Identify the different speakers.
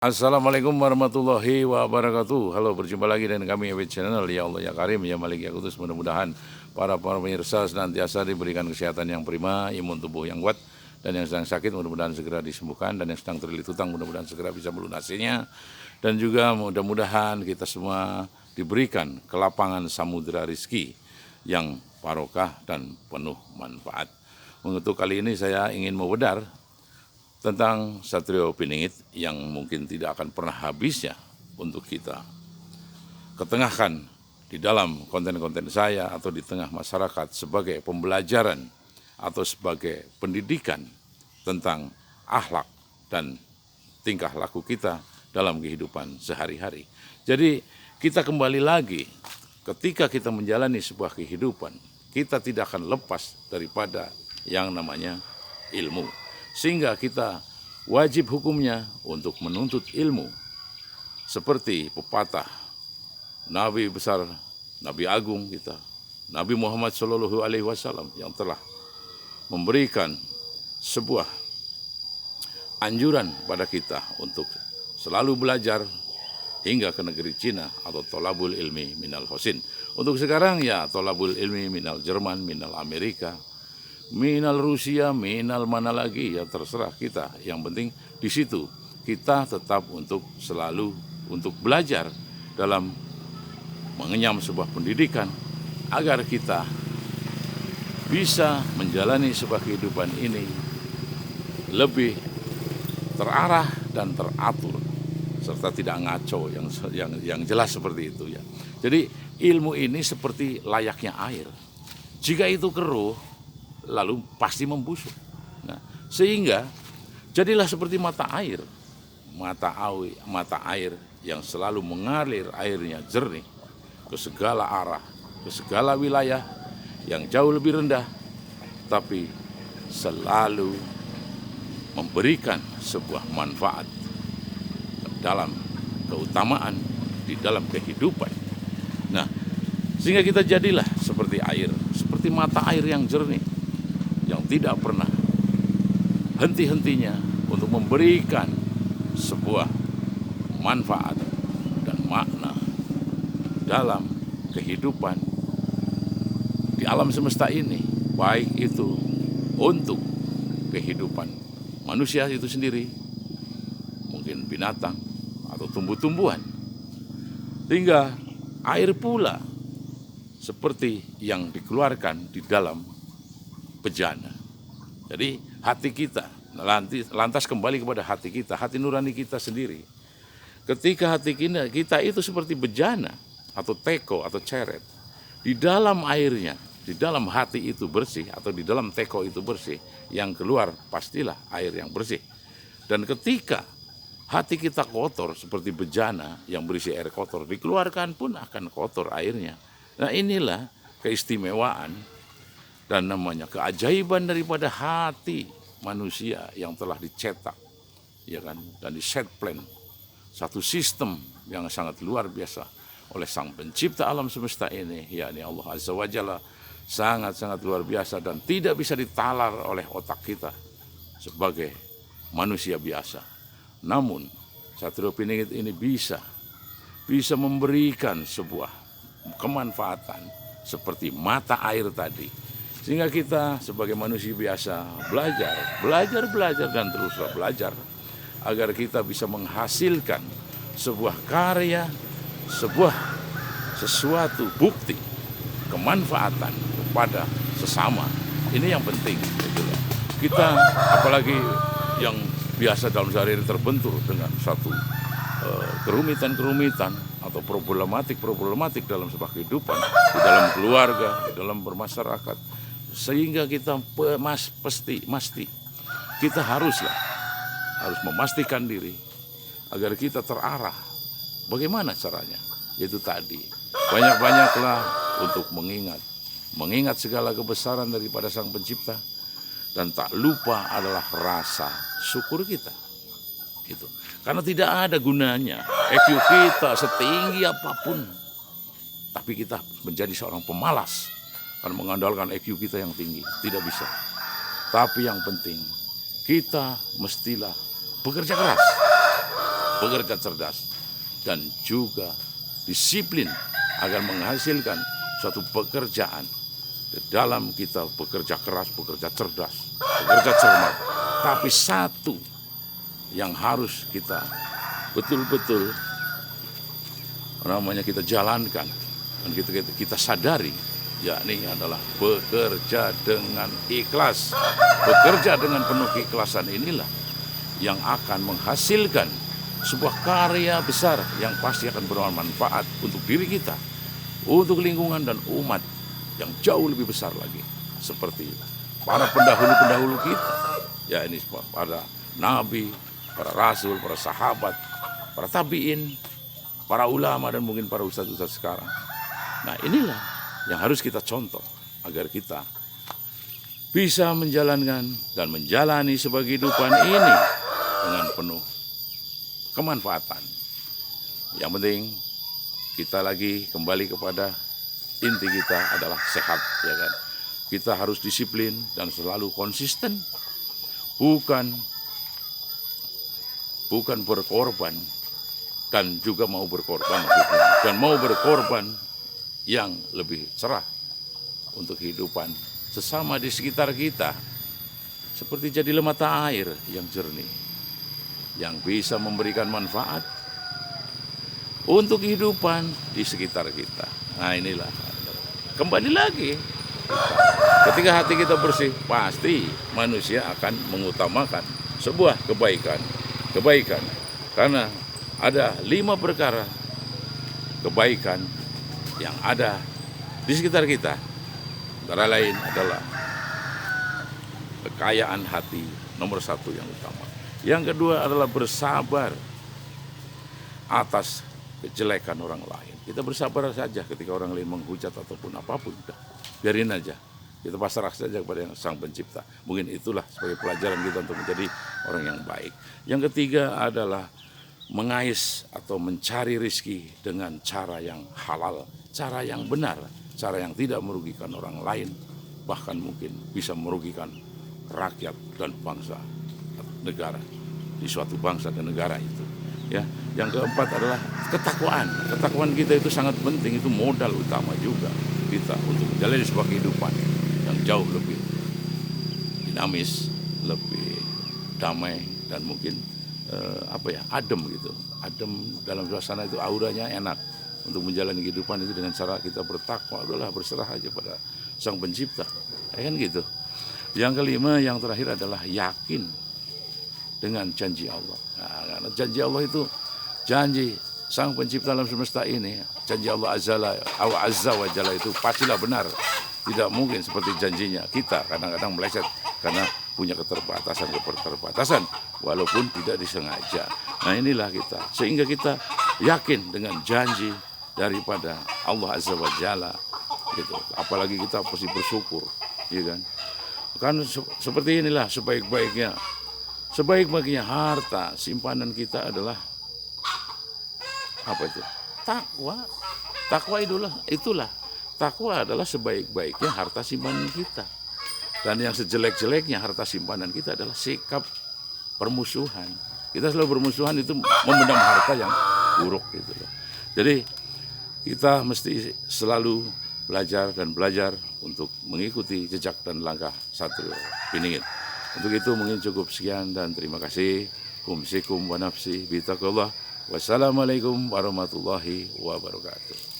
Speaker 1: Assalamualaikum warahmatullahi wabarakatuh. Halo, berjumpa lagi dengan kami Ewit Channel. Ya Allah ya Karim, ya Malik ya Kudus. Mudah-mudahan para pemirsa senantiasa diberikan kesehatan yang prima, imun tubuh yang kuat, dan yang sedang sakit mudah-mudahan segera disembuhkan, dan yang sedang terlilit hutang mudah-mudahan segera bisa melunasinya. Dan juga mudah-mudahan kita semua diberikan kelapangan samudera rizki yang barokah dan penuh manfaat. Untuk kali ini saya ingin mewedar tentang Satrio Piningit yang mungkin tidak akan pernah habisnya untuk kita ketengahkan di dalam konten-konten saya atau di tengah masyarakat sebagai pembelajaran atau sebagai pendidikan tentang akhlak dan tingkah laku kita dalam kehidupan sehari-hari. Jadi kita kembali lagi, ketika kita menjalani sebuah kehidupan, kita tidak akan lepas daripada yang namanya ilmu. Sehingga kita wajib hukumnya untuk menuntut ilmu. Seperti pepatah Nabi besar, Nabi agung kita, Nabi Muhammad SAW yang telah memberikan sebuah anjuran pada kita untuk selalu belajar hingga ke negeri Cina atau tolabul ilmi minal Hosin. Untuk sekarang ya tolabul ilmi minal Jerman, minal Amerika, minal Rusia, minal mana lagi, ya terserah kita. Yang penting di situ kita tetap untuk selalu untuk belajar dalam mengenyam sebuah pendidikan agar kita bisa menjalani sebuah kehidupan ini lebih terarah dan teratur serta tidak ngaco yang jelas seperti itu ya. Jadi ilmu ini seperti layaknya air. Jika itu keruh, lalu pasti membusuk. Nah, sehingga jadilah seperti mata air yang selalu mengalir airnya jernih ke segala arah, ke segala wilayah yang jauh lebih rendah, tapi selalu memberikan sebuah manfaat dalam keutamaan di dalam kehidupan. Nah, sehingga kita jadilah seperti air, seperti mata air yang jernih, yang tidak pernah henti-hentinya untuk memberikan sebuah manfaat dan makna dalam kehidupan di alam semesta ini, baik itu untuk kehidupan manusia itu sendiri, mungkin binatang atau tumbuh-tumbuhan, hingga air pula seperti yang dikeluarkan di dalam bejana. Jadi hati kita lantas kembali kepada hati kita, hati nurani kita sendiri. Ketika hati kita itu seperti bejana atau teko atau ceret, di dalam airnya, di dalam hati itu bersih atau di dalam teko itu bersih, yang keluar pastilah air yang bersih. Dan ketika hati kita kotor seperti bejana yang berisi air kotor, dikeluarkan pun akan kotor airnya. Nah, inilah keistimewaan dan namanya keajaiban daripada hati manusia yang telah dicetak, ya kan, dan diset plan satu sistem yang sangat luar biasa oleh Sang Pencipta alam semesta ini, yakni Allah Azza wa Jalla, sangat-sangat luar biasa dan tidak bisa ditalar oleh otak kita sebagai manusia biasa. Namun Satrio Piningit ini bisa memberikan sebuah kemanfaatan seperti mata air tadi. Sehingga kita sebagai manusia biasa belajar dan teruslah belajar agar kita bisa menghasilkan sebuah karya, sesuatu bukti kemanfaatan kepada sesama. Ini yang penting. Kita apalagi yang biasa dalam sehari-hari terbentur dengan satu kerumitan atau problematik dalam sebuah kehidupan, di dalam keluarga, di dalam bermasyarakat. Sehingga kita kita harus memastikan diri agar kita terarah. Bagaimana caranya? Yaitu tadi, banyak-banyaklah untuk mengingat segala kebesaran daripada Sang Pencipta, dan tak lupa adalah rasa syukur kita. Gitu. Karena tidak ada gunanya EQ kita setinggi apapun, tapi kita menjadi seorang pemalas karena mengandalkan EQ kita yang tinggi. Tidak bisa. Tapi yang penting, kita mestilah bekerja keras bekerja cerdas, dan juga disiplin agar menghasilkan suatu pekerjaan. Di dalam kita bekerja keras, bekerja cerdas, bekerja cermat. Tapi satu yang harus kita betul-betul kita jalankan dan kita sadari, yakni adalah bekerja dengan ikhlas. Bekerja dengan penuh keikhlasan inilah yang akan menghasilkan sebuah karya besar yang pasti akan bermanfaat untuk diri kita, untuk lingkungan dan umat yang jauh lebih besar lagi. Seperti para pendahulu-pendahulu kita, ya ini para nabi, para rasul, para sahabat, para tabiin, para ulama, dan mungkin para ustadz-ustadz sekarang. Nah, inilah yang harus kita contoh agar kita bisa menjalankan dan menjalani sebuah kehidupan ini dengan penuh kemanfaatan. Yang penting kita lagi kembali kepada inti kita adalah sehat, ya kan? Kita harus disiplin dan selalu konsisten, bukan berkorban dan juga mau berkorban dan mau berkorban yang lebih cerah untuk kehidupan sesama di sekitar kita, seperti jadilah mata air yang jernih yang bisa memberikan manfaat untuk kehidupan di sekitar kita. Nah, inilah kembali lagi, ketika hati kita bersih, pasti manusia akan mengutamakan sebuah kebaikan. Karena ada 5 perkara kebaikan yang ada di sekitar kita. Antara lain adalah kekayaan hati, nomor 1 yang utama. Yang kedua adalah bersabar atas kejelekan orang lain. Kita bersabar saja ketika orang lain menghujat ataupun apapun, udah biarin aja. Kita pasrah saja kepada yang Sang Pencipta. Mungkin itulah sebagai pelajaran kita untuk menjadi orang yang baik. Yang ketiga adalah mengais atau mencari rezeki dengan cara yang halal, cara yang benar, cara yang tidak merugikan orang lain, bahkan mungkin bisa merugikan rakyat dan bangsa, negara, di suatu bangsa dan negara itu. Ya, yang keempat adalah ketakwaan. Ketakwaan kita itu sangat penting, itu modal utama juga kita untuk menjalani sebuah kehidupan yang jauh lebih dinamis, lebih damai, dan mungkin adem gitu. Adem dalam suasana itu, auranya enak untuk menjalani kehidupan itu dengan cara kita bertakwa. Udahlah, berserah aja pada Sang Pencipta, ya kan gitu. Yang kelima, yang terakhir adalah yakin dengan janji Allah. Nah, karena janji Allah itu janji Sang Pencipta alam semesta ini, janji Allah azza wa jalla itu pastilah benar. Tidak mungkin seperti janjinya kita kadang-kadang meleset karena punya keterbatasan walaupun tidak disengaja. Nah, inilah kita, sehingga kita yakin dengan janji daripada Allah azza wa jalla gitu. Apalagi kita pasti bersyukur, ya kan? Kan seperti inilah sebaik-baiknya harta simpanan kita adalah apa itu? Takwa. Itulah. Takwa adalah sebaik-baiknya harta simpanan kita. Dan yang sejelek-jeleknya harta simpanan kita adalah sikap permusuhan. Kita selalu bermusuhan, itu memendam harta yang buruk gitu loh. Jadi kita mesti selalu belajar untuk mengikuti jejak dan langkah Satrio Piningit. Untuk itu mungkin cukup sekian dan terima kasih. Kumsikum wa nafsi bitaqullah. Wassalamualaikum warahmatullahi wabarakatuh.